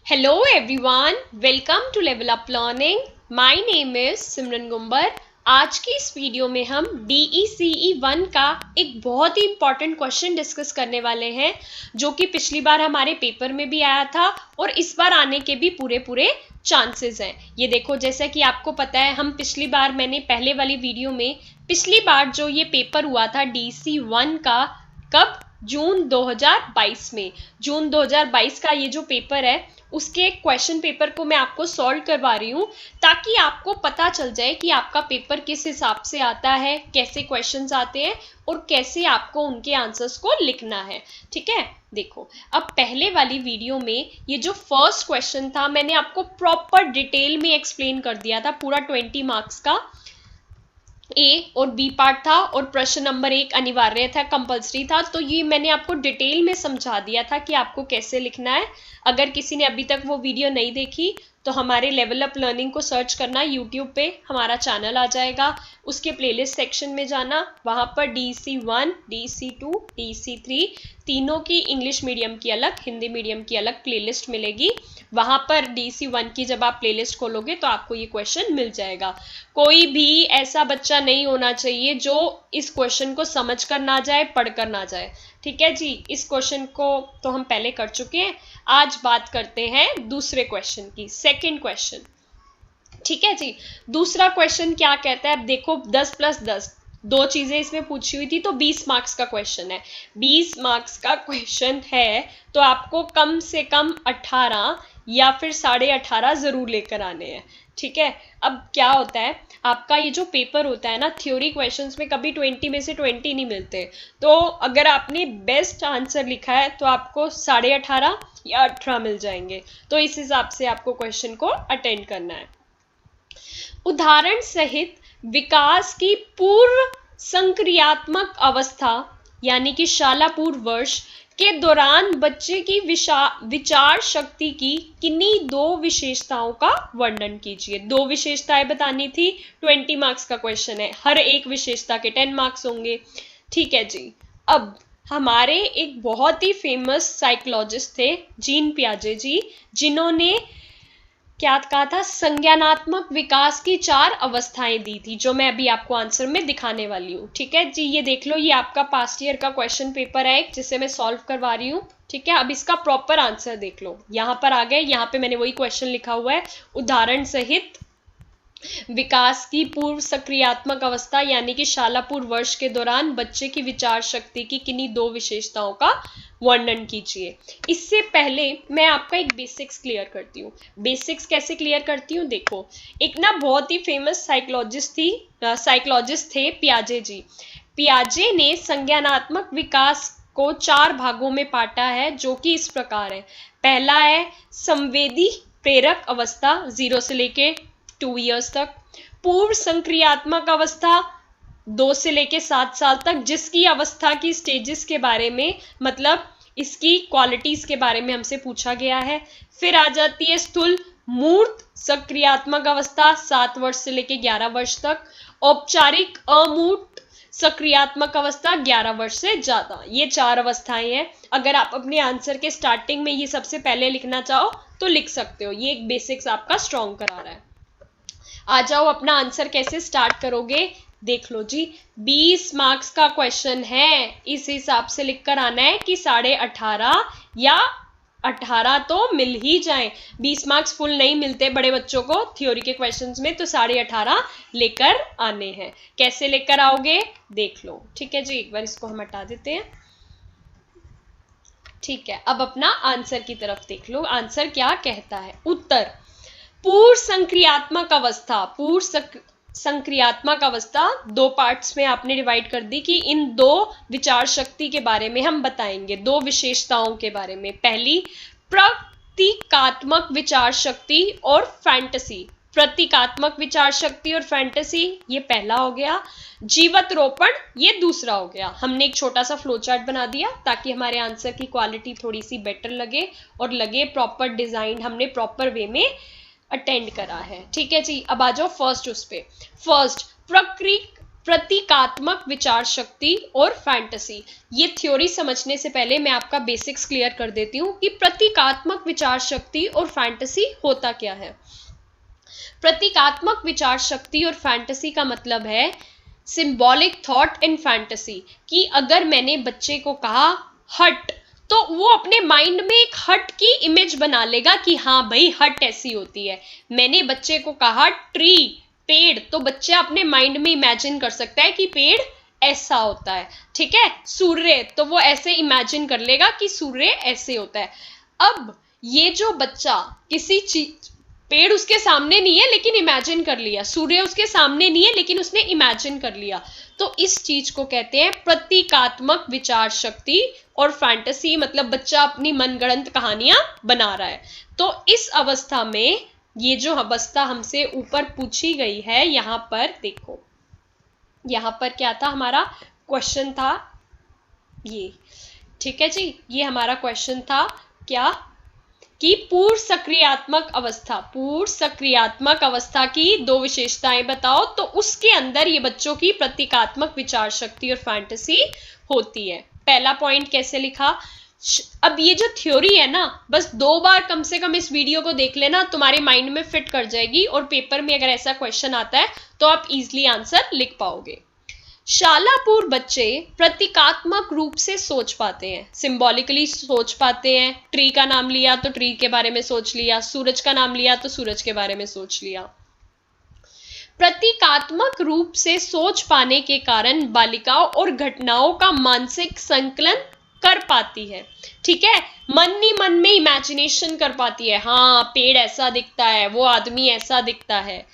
Hello everyone, welcome to Level Up Learning. My name is सिमरन गुम्बर. आज की इस video में हम DECE 1 का एक बहुत ही इंपॉर्टेंट क्वेश्चन डिस्कस करने वाले हैं जो कि पिछली बार हमारे पेपर में भी आया था और इस बार आने के भी पूरे चांसेस हैं. ये देखो, जैसा कि आपको पता है, हम पिछली बार मैंने पहले वाली वीडियो में पिछली बार जो ये पेपर हुआ था DECE 1 का, कब? जून 2022 में. जून 2022 का ये जो पेपर है उसके क्वेश्चन पेपर को मैं आपको सॉल्व करवा रही हूँ ताकि आपको पता चल जाए कि आपका पेपर किस हिसाब से आता है, कैसे क्वेश्चंस आते हैं और कैसे आपको उनके आंसर्स को लिखना है. ठीक है, देखो, अब पहले वाली वीडियो में ये जो फर्स्ट क्वेश्चन था मैंने आपको प्रॉपर डिटेल में एक्सप्लेन कर दिया था. पूरा 20 मार्क्स का ए और बी पार्ट था और प्रश्न नंबर 1 अनिवार्य था, कंपल्सरी था. तो ये मैंने आपको डिटेल में समझा दिया था कि आपको कैसे लिखना है. अगर किसी ने अभी तक वो वीडियो नहीं देखी तो हमारे लेवल अप लर्निंग को सर्च करना, यूट्यूब पे हमारा चैनल आ जाएगा, उसके प्लेलिस्ट सेक्शन में जाना, वहाँ पर DECE 1, DECE 2, DECE 3 तीनों की इंग्लिश मीडियम की अलग, हिंदी मीडियम की अलग प्लेलिस्ट मिलेगी. वहाँ पर DECE 1 की जब आप प्लेलिस्ट खोलोगे तो आपको ये क्वेश्चन मिल जाएगा. कोई भी ऐसा बच्चा नहीं होना चाहिए जो इस क्वेश्चन को समझ कर ना जाए, पढ़ कर ना जाए. ठीक है जी, इस क्वेश्चन को तो हम पहले कर चुके हैं. आज बात करते हैं दूसरे क्वेश्चन की, सेकंड क्वेश्चन. ठीक है जी, दूसरा क्वेश्चन क्या कहता है? अब देखो, 10 + 10 दो चीजें इसमें पूछी हुई थी तो 20 मार्क्स का क्वेश्चन है. 20 मार्क्स का क्वेश्चन है तो आपको कम से कम 18 या फिर 18.5 जरूर लेकर आने हैं. ठीक है, अब क्या होता है, आपका ये जो पेपर होता है ना, थ्योरी क्वेश्चंस में कभी 20 में से 20 नहीं मिलते. तो अगर आपने बेस्ट आंसर लिखा है तो आपको 18.5 या 18 मिल जाएंगे. तो इस हिसाब से आपको क्वेश्चन को अटेंड करना है. उदाहरण सहित विकास की पूर्व संक्रियात्मक अवस्था यानी कि शालापूर्व वर्ष के दौरान बच्चे की विचार शक्ति की किन्हीं दो विशेषताओं का वर्णन कीजिए. दो विशेषताएं बतानी थी. 20 मार्क्स का क्वेश्चन है, हर एक विशेषता के 10 मार्क्स होंगे. ठीक है जी, अब हमारे एक बहुत ही फेमस साइकोलॉजिस्ट थे जीन पियाजे जी, जिन्होंने क्या कहा था? संज्ञानात्मक विकास की 4 अवस्थाएं दी थी, जो मैं अभी आपको आंसर में दिखाने वाली हूँ. ठीक है जी, ये देख लो, ये आपका पास्ट ईयर का क्वेश्चन पेपर है जिसे मैं सॉल्व करवा रही हूँ. ठीक है, अब इसका प्रॉपर आंसर देख लो. यहाँ पर आ गए, यहाँ पे मैंने वही क्वेश्चन लिखा हुआ है, उदाहरण सहित विकास की पूर्व सक्रियात्मक अवस्था यानी कि शालापूर्व वर्ष के दौरान बच्चे की विचार शक्ति की किन्हीं दो विशेषताओं का वर्णन कीजिए. इससे पहले मैं आपका एक बेसिक्स क्लियर करती हूँ. बेसिक्स कैसे क्लियर करती हूँ? देखो, एक ना बहुत ही फेमस साइकोलॉजिस्ट थे पियाजे जी. पियाजे ने संज्ञानात्मक विकास को 4 भागों में बांटा है, जो कि इस प्रकार है. पहला है संवेदी प्रेरक अवस्था 0 से लेके 2 इयर्स तक. पूर्व संक्रियात्मक अवस्था 2 से लेके 7 साल तक, जिसकी अवस्था की स्टेजेस के बारे में, मतलब इसकी क्वालिटीज के बारे में हमसे पूछा गया है. फिर आ जाती है स्थूल मूर्त सक्रियात्मक अवस्था 7 वर्ष से लेके 11 वर्ष तक. औपचारिक अमूर्त सक्रियात्मक अवस्था 11 वर्ष से ज्यादा. ये 4 अवस्थाएं हैं. अगर आप अपने आंसर के स्टार्टिंग में ये सबसे पहले लिखना चाहो तो लिख सकते हो. ये एक बेसिक्स आपका स्ट्रॉन्ग करा रहा है. आ जाओ, अपना आंसर कैसे स्टार्ट करोगे देख लो जी. 20 मार्क्स का क्वेश्चन है, इस हिसाब से लिखकर आना है कि 18.5 या 18 तो मिल ही जाए. 20 मार्क्स फुल नहीं मिलते बड़े बच्चों को थ्योरी के क्वेश्चंस में, तो 18.5 लेकर आने हैं. कैसे लेकर आओगे देख लो. ठीक है जी, एक बार इसको हम हटा देते हैं. ठीक है, अब अपना आंसर की तरफ देख लो. आंसर क्या कहता है? उत्तर: पूर्व संक्रियात्मक अवस्था. पूर्व संक्रियात्मक अवस्था 2 पार्ट्स में आपने डिवाइड कर दी कि इन 2 विचार शक्ति के बारे में हम बताएंगे, 2 विशेषताओं के बारे में. पहली, प्रतीकात्मक विचार शक्ति और फैंटेसी. प्रतीकात्मक विचार शक्ति और फैंटेसी, ये पहला हो गया. जीवत रोपण, ये दूसरा हो गया. हमने एक छोटा सा फ्लो चार्ट बना दिया ताकि हमारे आंसर की क्वालिटी थोड़ी सी बेटर लगे और लगे प्रॉपर डिजाइन, हमने प्रॉपर वे में अटेंड करा है. ठीक है जी, अब आ जाओ फर्स्ट उस पे. फर्स्ट, प्रतीकात्मक विचार शक्ति और फैंटेसी। ये थ्योरी समझने से पहले मैं आपका बेसिक्स क्लियर कर देती हूँ कि प्रतीकात्मक विचार शक्ति और फैंटेसी होता क्या है। प्रतीकात्मक विचार शक्ति और फैंटेसी का मतलब है सिंबॉलिक थॉट एंड फैंटेसी, कि अगर मैंने बच्चे को कहा हट, तो वो अपने माइंड में एक हट की इमेज बना लेगा कि हाँ भाई हट ऐसी होती है। मैंने बच्चे को कहा ट्री, पेड़, तो बच्चा अपने माइंड में इमेजिन कर सकता है कि पेड़ ऐसा होता है। ठीक है, सूर्य, तो वो ऐसे इमेजिन कर लेगा कि सूर्य ऐसे होता है। अब ये जो बच्चा किसी चीज, पेड़ उसके सामने नहीं है लेकिन इमेजिन कर लिया, सूर्य उसके सामने नहीं है लेकिन उसने इमेजिन कर लिया, तो इस चीज को कहते हैं प्रतीकात्मक विचार शक्ति और फैंटेसी, मतलब बच्चा अपनी मनगढ़ंत कहानियां बना रहा है। तो इस अवस्था में ये जो अवस्था हमसे ऊपर पूछी गई है, यहां पर देखो, यहां पर क्या था, हमारा क्वेश्चन था ये। ठीक है जी, ये हमारा क्वेश्चन था क्या, कि पूर्व सक्रियात्मक अवस्था, पूर्व सक्रियात्मक अवस्था की दो विशेषताएं बताओ, तो उसके अंदर ये बच्चों की प्रतीकात्मक विचार शक्ति और फैंटेसी होती है। पहला पॉइंट कैसे लिखा, अब ये जो थ्योरी है ना, बस 2 बार कम से कम इस वीडियो को देख लेना, तुम्हारे माइंड में फिट कर जाएगी और पेपर में अगर ऐसा क्वेश्चन आता है तो आप इजीली आंसर लिख पाओगे। शालापूर्व बच्चे प्रतीकात्मक रूप से सोच पाते हैं, सिंबॉलिकली सोच पाते हैं। ट्री का नाम लिया तो ट्री के बारे में सोच लिया, सूरज का नाम लिया तो सूरज के बारे में सोच लिया। प्रतीकात्मक रूप से सोच पाने के कारण बालिकाओं और घटनाओं का मानसिक संकलन कर पाती है। ठीक है, मन ही मन में इमेजिनेशन कर पाती है, हाँ पेड़ ऐसा दिखता है, वो आदमी ऐसा दिखता है।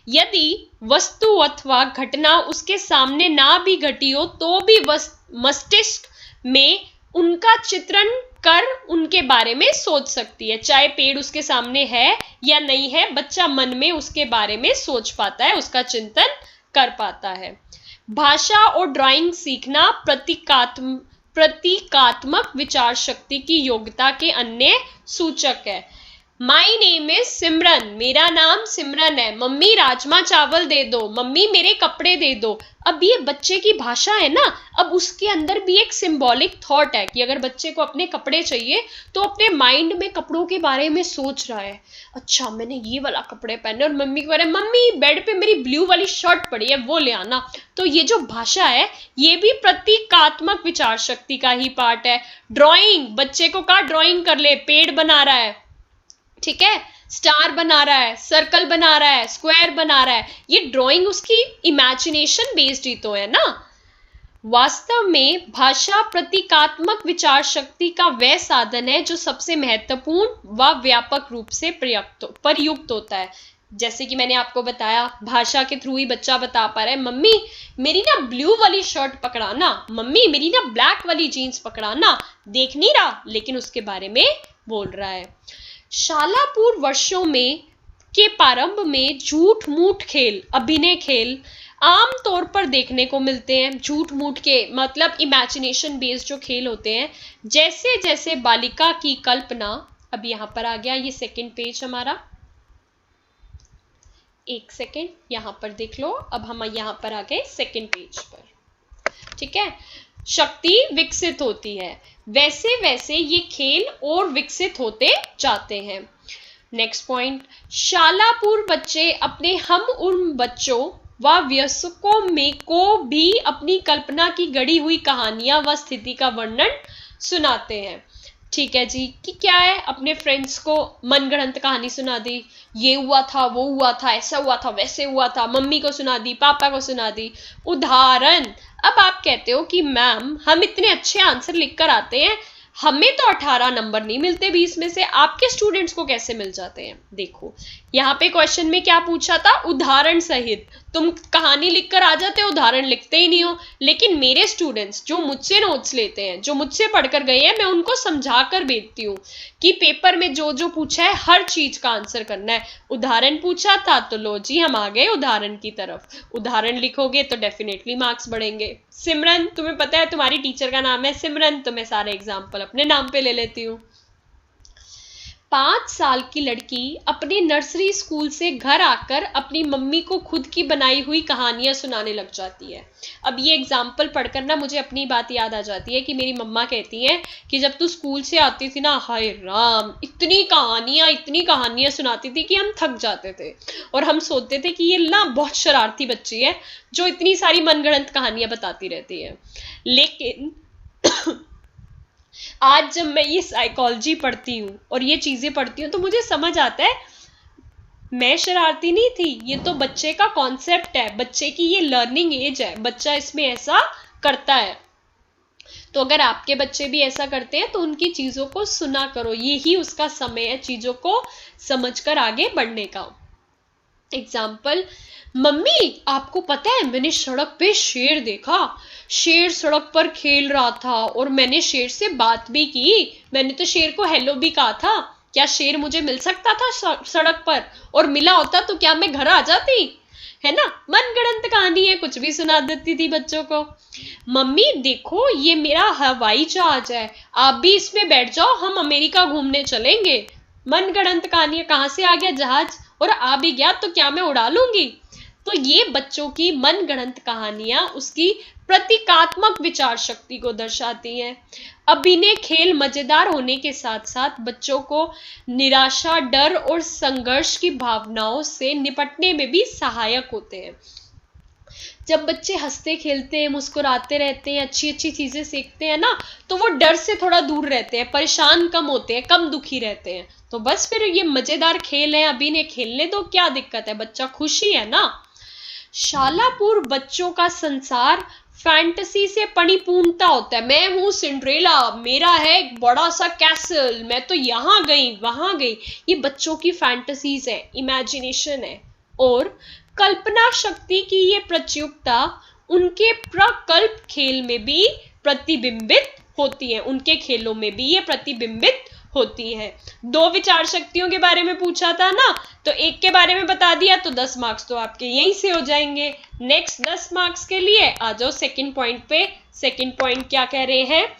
यदि वस्तु अथवा घटना उसके सामने ना भी घटी हो तो भी मस्तिष्क में उनका चित्रण कर उनके बारे में सोच सकती है। चाहे पेड़ उसके सामने है या नहीं है, बच्चा मन में उसके बारे में सोच पाता है, उसका चिंतन कर पाता है। भाषा और ड्राइंग सीखना प्रतीकात्मक विचार शक्ति की योग्यता के अन्य सूचक है। माई नेम इज सिमरन, मेरा नाम सिमरन है, मम्मी राजमा चावल दे दो, मम्मी मेरे कपड़े दे दो। अब ये बच्चे की भाषा है ना, अब उसके अंदर भी एक सिंबॉलिक थॉट है कि अगर बच्चे को अपने कपड़े चाहिए तो अपने माइंड में कपड़ों के बारे में सोच रहा है, अच्छा मैंने ये वाला कपड़े पहने, और मम्मी को कह रहा है मम्मी बेड पे मेरी ब्लू वाली शर्ट पड़ी है वो ले आना। तो ये जो भाषा है ये भी प्रतीकात्मक विचार शक्ति का ही पार्ट है। ड्राइंग, बच्चे को कहा ड्राइंग कर ले, पेड़ बना रहा है, ठीक है, स्टार बना रहा है, सर्कल बना रहा है, स्क्वायर बना रहा है, ये ड्राइंग उसकी इमेजिनेशन बेस्ड ही तो है ना। वास्तव में भाषा प्रतीकात्मक विचार शक्ति का वह साधन है जो सबसे महत्वपूर्ण व व्यापक रूप से प्रयुक्त होता है। जैसे कि मैंने आपको बताया, भाषा के थ्रू ही बच्चा बता पा रहा है, मम्मी मेरी ना ब्लू वाली शर्ट पकड़ाना, मम्मी मेरी ना ब्लैक वाली जीन्स पकड़ाना, देख नहीं रहा लेकिन उसके बारे में बोल रहा है। शालापूर्व वर्षों में के प्रारंभ में झूठ मूठ खेल, अभिनय खेल आम तौर पर देखने को मिलते हैं। झूठ मूठ के मतलब इमेजिनेशन बेस्ड जो खेल होते हैं, जैसे जैसे बालिका की कल्पना, अब यहां पर आ गया ये सेकंड पेज हमारा, एक सेकंड यहां पर देख लो, अब हम यहां पर आ गए सेकंड पेज पर। ठीक है, शक्ति विकसित होती है, वैसे वैसे ये खेल और विकसित होते जाते हैं। नेक्स्ट पॉइंट, शालापूर्व बच्चे अपने हम उम्र बच्चों व वयस्कों में को भी अपनी कल्पना की गढ़ी हुई कहानियां व स्थिति का वर्णन सुनाते हैं। ठीक है जी, कि क्या है, अपने फ्रेंड्स को मनगढ़ंत कहानी सुना दी, ये हुआ था वो हुआ था ऐसा हुआ था वैसे हुआ था, मम्मी को सुना दी, पापा को सुना दी। उदाहरण, अब आप कहते हो कि मैम हम इतने अच्छे आंसर लिख कर आते हैं, हमें तो 18 नंबर नहीं मिलते 20 में से, आपके स्टूडेंट्स को कैसे मिल जाते हैं। देखो यहाँ पे क्वेश्चन में क्या पूछा था, उदाहरण सहित। तुम कहानी लिखकर आ जाते हो, उदाहरण लिखते ही नहीं हो। लेकिन मेरे स्टूडेंट्स जो मुझसे नोट्स लेते हैं, जो मुझसे पढ़कर गए हैं, मैं उनको समझा कर भेजती हूँ कि पेपर में जो जो पूछा है हर चीज का आंसर करना है। उदाहरण पूछा था तो लो जी हम आ गए उदाहरण की तरफ, उदाहरण लिखोगे तो डेफिनेटली मार्क्स बढ़ेंगे। सिमरन, तुम्हें पता है तुम्हारी टीचर का नाम है सिमरन, तो मैं सारे एग्जाम्पल अपने नाम पे ले लेती हूँ। 5 साल की लड़की अपने नर्सरी स्कूल से घर आकर अपनी मम्मी को खुद की बनाई हुई कहानियां सुनाने लग जाती है। अब ये एग्जाम्पल पढ़कर ना मुझे अपनी बात याद आ जाती है कि मेरी मम्मा कहती हैं कि जब तू स्कूल से आती थी ना, हाय राम, इतनी कहानियां सुनाती थी कि हम थक जाते थे और हम सोचते थे कि ये ना बहुत शरारती बच्ची है जो इतनी सारी मनगढ़ंत कहानियां बताती रहती है। लेकिन आज जब मैं ये साइकोलॉजी पढ़ती हूँ और ये चीजें पढ़ती हूँ तो मुझे समझ आता है मैं शरारती नहीं थी, ये तो बच्चे का कॉन्सेप्ट है, बच्चे की ये लर्निंग एज है, बच्चा इसमें ऐसा करता है। तो अगर आपके बच्चे भी ऐसा करते हैं तो उनकी चीजों को सुना करो, यही उसका समय है चीजों को समझकर आगे बढ़ने का। एग्जाम्पल, मम्मी आपको पता है मैंने सड़क पे शेर देखा, शेर सड़क पर खेल रहा था और मैंने शेर से बात भी की, मैंने तो शेर को हेलो भी कहा था, क्या शेर मुझे मिल सकता था सड़क पर, और मिला होता तो क्या मैं घर आ जाती? है ना, मनगढ़ंत कहानी है, कुछ भी सुना देती थी बच्चों को। मम्मी देखो ये मेरा हवाई जहाज है, आप भी इसमें बैठ जाओ, हम अमेरिका घूमने चलेंगे। मनगढ़ंत कहानी है, कहां से आ गया जहाज, और आ भी गया तो क्या मैं उड़ा लूंगी? तो ये बच्चों की मनगढ़ंत कहानियां उसकी प्रतीकात्मक विचार शक्ति को दर्शाती हैं। अभिनय खेल मजेदार होने के साथ साथ बच्चों को निराशा, डर और संघर्ष की भावनाओं से निपटने में भी सहायक होते हैं। जब बच्चे हंसते खेलते हैं, मुस्कुराते रहते हैं, अच्छी अच्छी चीजें सीखते हैं ना, तो वो डर से थोड़ा दूर रहते हैं, परेशान कम होते हैं, कम दुखी रहते हैं। तो बस फिर ये मजेदार खेल है, अभी ने खेलने दो, क्या दिक्कत है, बच्चा खुशी है ना। शालापुर बच्चों का संसार फैंटेसी से परिपूर्णता होता है। मैं हूं सिंड्रेला, मेरा है एक बड़ा सा कैसल, मैं तो यहाँ गई वहां गई, ये बच्चों की फैंटेसीज है, इमेजिनेशन है। और कल्पना शक्ति की ये प्रचुरता उनके प्रकल्प खेल में भी प्रतिबिंबित होती है, उनके खेलों में भी ये प्रतिबिंबित होती है। 2 विचार शक्तियों के बारे में पूछा था ना, तो एक के बारे में बता दिया तो 10 मार्क्स तो आपके यहीं से हो जाएंगे। नेक्स्ट 10 मार्क्स के लिए आ जाओ सेकंड पॉइंट पे। सेकंड पॉइंट क्या कह रहे हैं,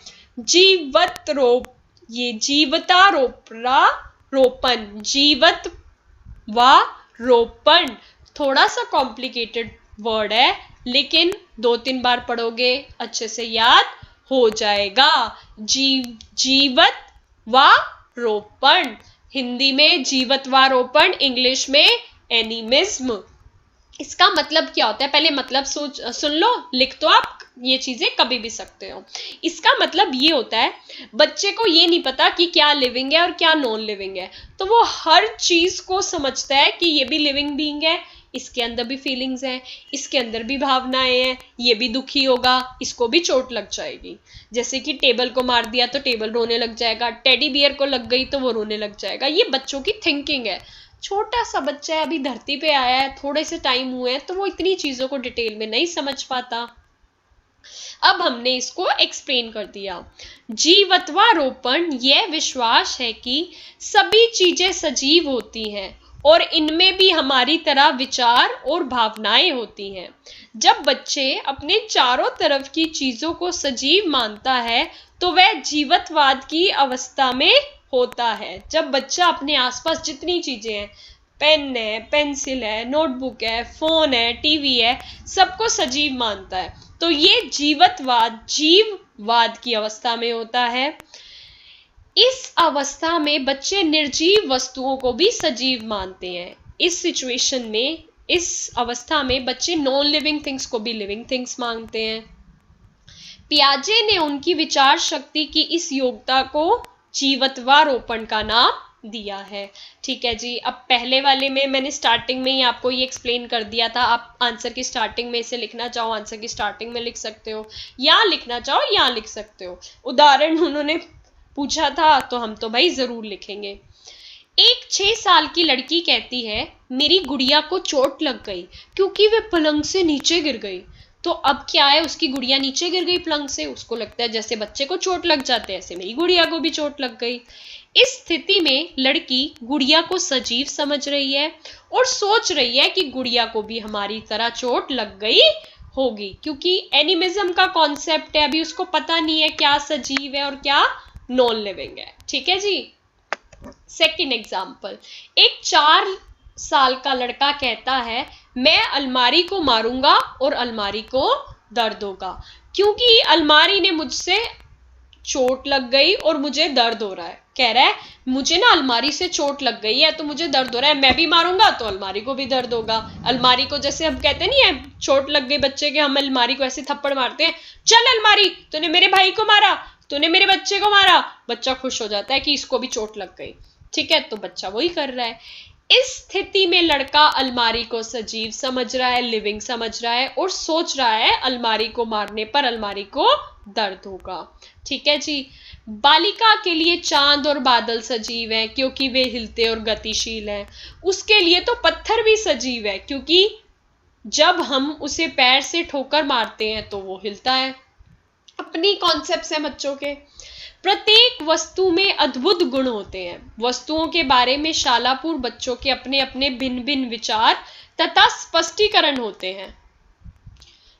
जीवत्वारोपण। थोड़ा सा कॉम्प्लिकेटेड वर्ड है, लेकिन 2-3 बार पढ़ोगे अच्छे से याद हो जाएगा। जीवत्वारोपण, हिंदी में जीवत्वारोपण, इंग्लिश में एनिमिज्म। इसका मतलब क्या होता है, पहले मतलब सुन लो, लिख तो आप ये चीजें कभी भी सकते हो। इसका मतलब ये होता है बच्चे को ये नहीं पता कि क्या लिविंग है और क्या नॉन लिविंग है, तो वो हर चीज को समझता है कि ये भी लिविंग बीइंग है, इसके अंदर भी फीलिंग्स हैं, इसके अंदर भी भावनाएं हैं, ये भी दुखी होगा, इसको भी चोट लग जाएगी। जैसे कि टेबल को मार दिया तो टेबल रोने लग जाएगा, टेडी बियर को लग गई तो वो रोने लग जाएगा। ये बच्चों की थिंकिंग है। छोटा सा बच्चा है, अभी धरती पे आया है, थोड़े से टाइम हुए हैं, तो वो इतनी चीजों को डिटेल में नहीं समझ पाता। अब हमने इसको एक्सप्लेन कर दिया। जीवत्वारोपण यह विश्वास है कि सभी चीजें सजीव होती हैं और इनमें भी हमारी तरह विचार और भावनाएं होती हैं। जब बच्चे अपने चारों तरफ की चीजों को सजीव मानता है तो वह जीवत्वाद की अवस्था में होता है। जब बच्चा अपने आसपास जितनी चीजें हैं, पेन है, पेंसिल है, नोटबुक है, फोन है, टीवी है, सबको सजीव मानता है, तो ये जीववाद की अवस्था में होता है। इस अवस्था में बच्चे निर्जीव वस्तुओं को भी सजीव मानते हैं। इस सिचुएशन में, इस अवस्था में बच्चे नॉन लिविंग थिंग्स को भी लिविंग थिंग्स मानते हैं। पियाजे ने उनकी विचार शक्ति की इस योग्यता को जीवत्वारोपण का नाम दिया है। ठीक है जी, अब पहले वाले में मैंने स्टार्टिंग में ही आपको ये एक्सप्लेन कर दिया था। आप आंसर की स्टार्टिंग में इसे लिखना चाहो, आंसर की स्टार्टिंग में लिख सकते हो, या लिखना चाहो या लिख सकते हो। उदाहरण उन्होंने पूछा था तो हम तो भाई जरूर लिखेंगे। एक 6 साल की लड़की कहती है मेरी गुड़िया को चोट लग गई क्योंकि वे पलंग से नीचे गिर गई। तो अब क्या है, उसकी गुड़िया नीचे गिर गई पलंग से, उसको लगता है जैसे बच्चे को चोट लग जाते हैं ऐसे मेरी गुड़िया को भी चोट लग गई। इस स्थिति में लड़की गुड़िया को सजीव समझ रही है और सोच रही है कि गुड़िया को भी हमारी तरह चोट लग गई होगी, क्योंकि एनिमिज्म का कॉन्सेप्ट है, अभी उसको पता नहीं है क्या सजीव है और क्या नॉन लिविंग है। ठीक है जी। सेकंड एग्जाम्पल, एक 4 साल का लड़का कहता है मैं अलमारी को मारूंगा और अलमारी को दर्द होगा, क्योंकि अलमारी ने मुझसे चोट लग गई और मुझे दर्द हो रहा है। कह रहा है मुझे ना अलमारी से चोट लग गई है तो मुझे दर्द हो रहा है, मैं भी मारूंगा तो अलमारी को भी दर्द होगा। अलमारी को जैसे हम कहते नहीं है चोट लग गई बच्चे के, हम अलमारी को ऐसे थप्पड़ मारते हैं, चल अलमारी तूने मेरे भाई को मारा, तूने मेरे बच्चे को मारा, बच्चा खुश हो जाता है कि इसको भी चोट लग गई। ठीक है, तो बच्चा वही कर रहा है। इस स्थिति में लड़का अलमारी को सजीव समझ रहा है, लिविंग समझ रहा है और सोच रहा है अलमारी को मारने पर अलमारी को दर्द होगा। ठीक है जी। बालिका के लिए चांद और बादल सजीव हैं क्योंकि वे हिलते और गतिशील हैं। उसके लिए तो पत्थर भी सजीव है क्योंकि जब हम उसे पैर से ठोकर मारते हैं तो वो हिलता है। अपनी कॉन्सेप्ट्स हैं बच्चों के। प्रत्येक वस्तु में अद्भुत गुण होते हैं। वस्तुओं के बारे में शालापुर बच्चों के अपने अपने भिन्न भिन्न विचार तथा स्पष्टीकरण होते हैं।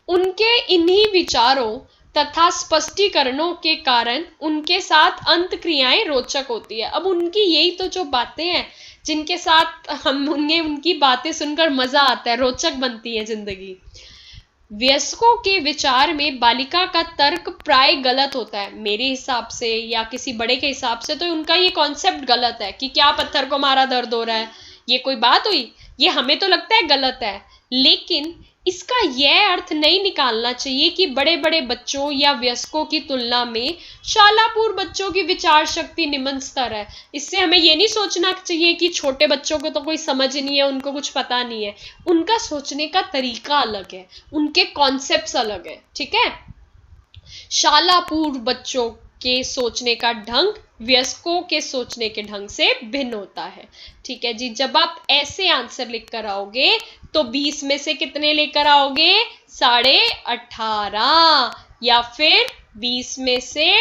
उनके इन्हीं विचारों तथा स्पष्टीकरणों के कारण उनके साथ अंत क्रियाएं रोचक होती है। अब उनकी यही तो जो बातें हैं जिनके साथ हम उनकी बातें सुनकर मजा आता है, रोचक बनती है जिंदगी। वयस्कों के विचार में बालिका का तर्क प्राय गलत होता है। मेरे हिसाब से या किसी बड़े के हिसाब से तो उनका ये कॉन्सेप्ट गलत है कि क्या पत्थर को मारा दर्द हो रहा है, ये कोई बात हुई? ये हमें तो लगता है गलत है, लेकिन इसका यह अर्थ नहीं निकालना चाहिए कि बड़े बड़े बच्चों या वयस्कों की तुलना में शालापुर बच्चों की विचार शक्ति निम्न स्तर है। इससे हमें यह नहीं सोचना चाहिए कि छोटे बच्चों को तो कोई समझ नहीं है, उनको कुछ पता नहीं है। उनका सोचने का तरीका अलग है, उनके कॉन्सेप्ट्स अलग है। ठीक है, शालापुर बच्चों के सोचने का ढंग वयस्कों के सोचने के ढंग से भिन्न होता है। ठीक है जी। जब आप ऐसे आंसर लिख कर आओगे तो 20 में से कितने लेकर आओगे? 18.5 या फिर 20 में से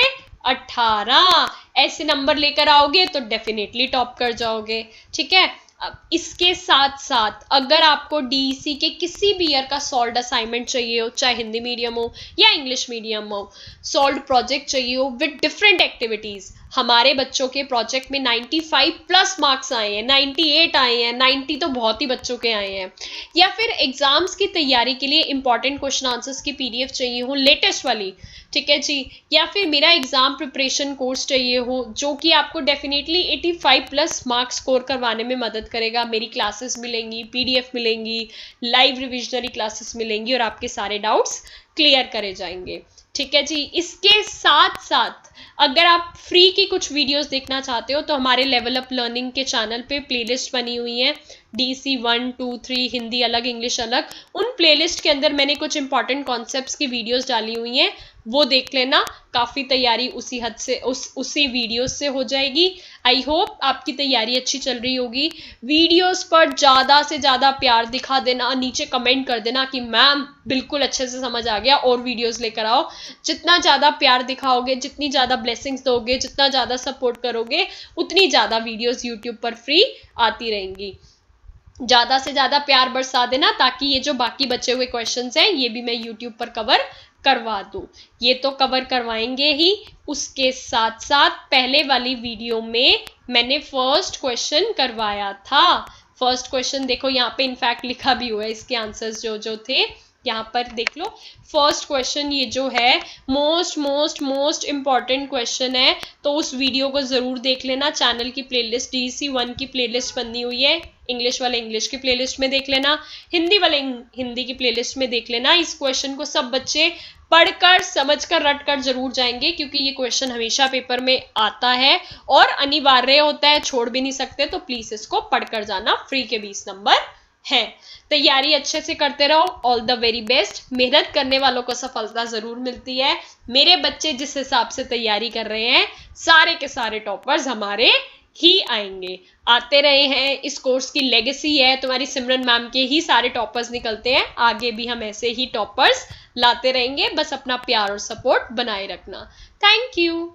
18 ऐसे नंबर लेकर आओगे तो डेफिनेटली टॉप कर जाओगे। ठीक है। अब इसके साथ साथ अगर आपको डीईसी के किसी भी ईयर का सॉल्व असाइनमेंट चाहिए हो, चाहे हिंदी मीडियम हो या इंग्लिश मीडियम हो, सॉल्व प्रोजेक्ट चाहिए हो विद डिफरेंट एक्टिविटीज, हमारे बच्चों के प्रोजेक्ट में 95 प्लस मार्क्स आए हैं, 98 आए हैं, 90 तो बहुत ही बच्चों के आए हैं, या फिर एग्जाम्स की तैयारी के लिए इंपॉर्टेंट क्वेश्चन आंसर्स की पीडीएफ चाहिए हो लेटेस्ट वाली, ठीक है जी, या फिर मेरा एग्जाम प्रिपरेशन कोर्स चाहिए हो जो कि आपको डेफिनेटली 85 प्लस मार्क्स स्कोर करवाने में मदद करेगा, मेरी क्लासेस मिलेंगी, पीडीएफ मिलेंगी, लाइव रिविजनरी क्लासेस मिलेंगी और आपके सारे डाउट्स क्लियर करे जाएंगे। ठीक है जी। इसके साथ साथ अगर आप फ्री की कुछ वीडियोस देखना चाहते हो तो हमारे लेवल अप लर्निंग के चैनल पे प्लेलिस्ट बनी हुई है, डीसी 1, 2, 3 हिंदी अलग इंग्लिश अलग। उन प्लेलिस्ट के अंदर मैंने कुछ इंपॉर्टेंट कॉन्सेप्ट्स की वीडियोस डाली हुई हैं, वो देख लेना। काफ़ी तैयारी उसी हद से उसी वीडियोस से हो जाएगी। आई होप आपकी तैयारी अच्छी चल रही होगी। वीडियोस पर ज़्यादा से ज़्यादा प्यार दिखा देना, नीचे कमेंट कर देना कि मैम बिल्कुल अच्छे से समझ आ गया और वीडियोस लेकर आओ। जितना ज़्यादा प्यार दिखाओगे, जितनी ज़्यादा ब्लेसिंग्स दोगे, जितना ज़्यादा सपोर्ट करोगे, उतनी ज़्यादा वीडियोस यूट्यूब पर फ्री आती रहेंगी। ज़्यादा से ज़्यादा प्यार बरसा देना ताकि ये जो बाकी बचे हुए क्वेश्चंस हैं ये भी मैं यूट्यूब पर कवर करवा दूं। ये तो कवर करवाएंगे ही, उसके साथ साथ पहले वाली वीडियो में मैंने फर्स्ट क्वेश्चन करवाया था। फर्स्ट क्वेश्चन देखो यहाँ पे इनफैक्ट लिखा भी हुआ है, इसके आंसर्स जो जो थे यहाँ पर देख लो। फर्स्ट क्वेश्चन ये जो है मोस्ट इंपॉर्टेंट क्वेश्चन है, तो उस वीडियो को जरूर देख लेना। चैनल की प्लेलिस्ट डीसी 1 की प्लेलिस्ट बनी हुई है, इंग्लिश वाले इंग्लिश की प्लेलिस्ट में देख लेना, हिंदी वाले हिंदी की प्लेलिस्ट में देख लेना। इस क्वेश्चन को सब बच्चे पढ़कर समझकर रटकर जरूर जाएंगे क्योंकि ये क्वेश्चन हमेशा पेपर में आता है और अनिवार्य होता है, छोड़ भी नहीं सकते, तो प्लीज इसको पढ़कर जाना। फ्री के 20 नंबर है। तैयारी अच्छे से करते रहो। All the very best. मेहनत करने वालों को सफलता जरूर मिलती है। मेरे बच्चे जिस हिसाब से तैयारी कर रहे हैं सारे के सारे टॉपर्स हमारे ही आएंगे, आते रहे हैं। इस कोर्स की लेगेसी है, तुम्हारी सिमरन मैम के ही सारे टॉपर्स निकलते हैं, आगे भी हम ऐसे ही टॉपर्स लाते रहेंगे। बस अपना प्यार और सपोर्ट बनाए रखना। Thank you.